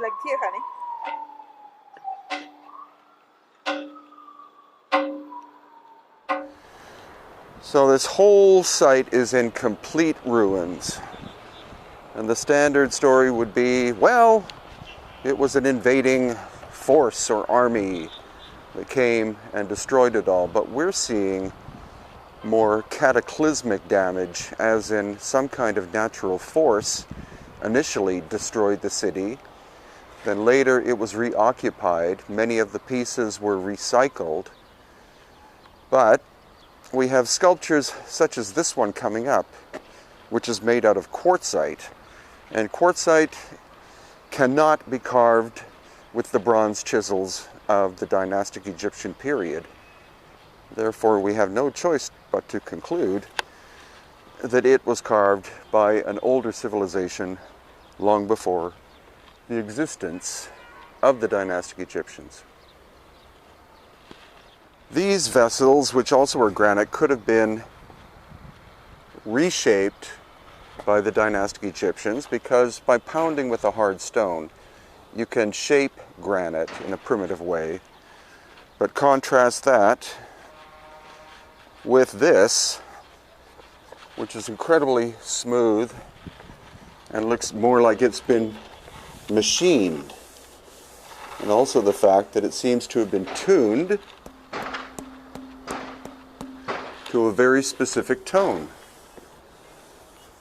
Like here, honey. So this whole site is in complete ruins. And the standard story would be, well, it was an invading force or army that came and destroyed it all. But we're seeing more cataclysmic damage, as in some kind of natural force initially destroyed the city. Then later it was reoccupied. Many of the pieces were recycled. But we have sculptures such as this one coming up, which is made out of quartzite. And quartzite cannot be carved with the bronze chisels of the dynastic Egyptian period. Therefore, we have no choice but to conclude that it was carved by an older civilization long before the existence of the dynastic Egyptians. These vessels, which also are granite, could have been reshaped by the dynastic Egyptians, because by pounding with a hard stone, you can shape granite in a primitive way. But contrast that with this, which is incredibly smooth and looks more like it's been machined. And also the fact that it seems to have been tuned to a very specific tone.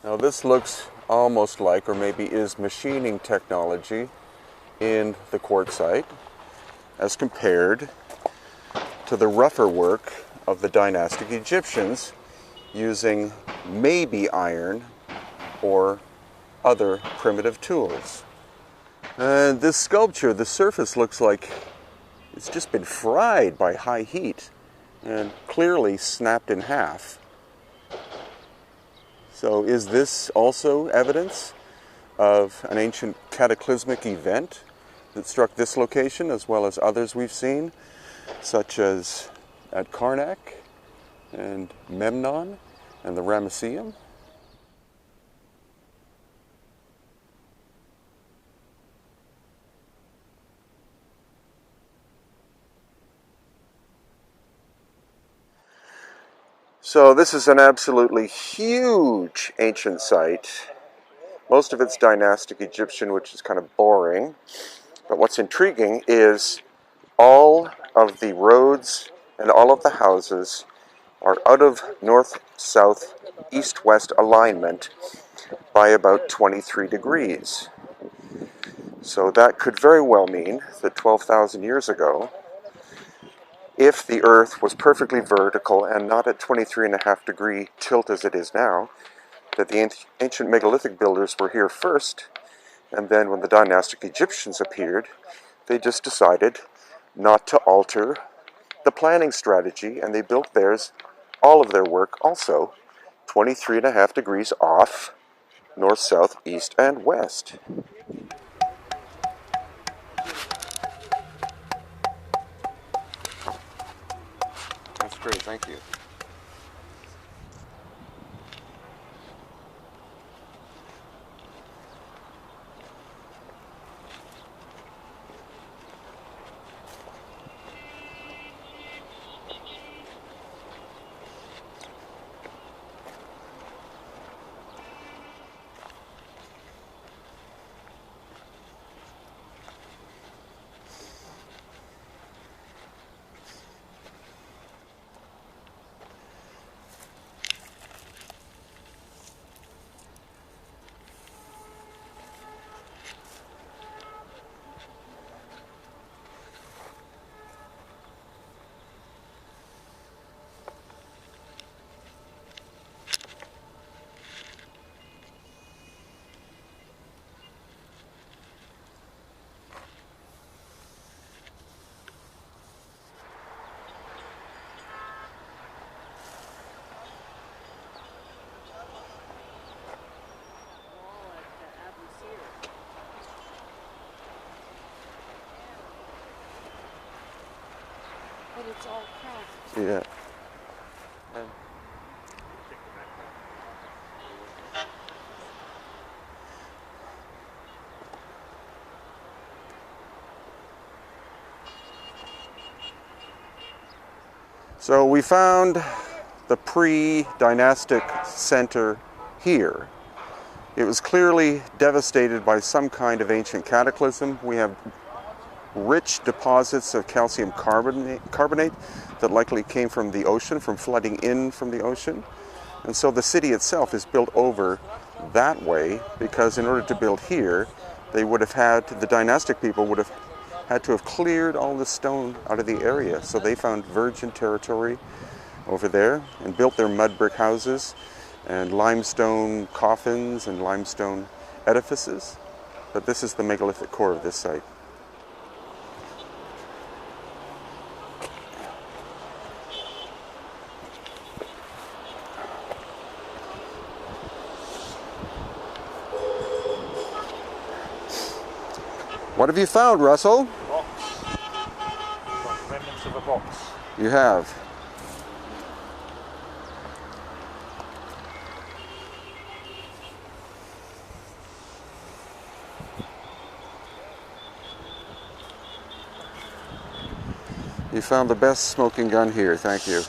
Now this looks almost like, or maybe is, machining technology in the quartzite as compared to the rougher work of the dynastic Egyptians using maybe iron or other primitive tools. And this sculpture, the surface looks like it's just been fried by high heat and clearly snapped in half. So is this also evidence of an ancient cataclysmic event that struck this location as well as others we've seen, such as at Karnak and Memnon and the Ramesseum? So this is an absolutely huge ancient site. Most of it's dynastic Egyptian, which is kind of boring. But what's intriguing is all of the roads and all of the houses are out of north, south, east, west alignment by about 23 degrees. So that could very well mean that 12,000 years ago, if the Earth was perfectly vertical and not at 23.5-degree tilt as it is now, that the ancient megalithic builders were here first, and then when the dynastic Egyptians appeared, they just decided not to alter the planning strategy, and they built theirs, all of their work also, 23.5 degrees off, north, south, east, and west. That's great, thank you. Yeah. So we found the pre-dynastic center here. It was clearly devastated by some kind of ancient cataclysm. We have rich deposits of calcium carbonate that likely came from the ocean, from flooding in from the ocean. And so the city itself is built over that way, because in order to build here, they would have had, the dynastic people would have had to have cleared all the stone out of the area. So they found virgin territory over there and built their mud brick houses and limestone coffins and limestone edifices. But this is the megalithic core of this site. What have you found, Russell? Box. Got remnants of a box. You have. You found the best smoking gun here, thank you.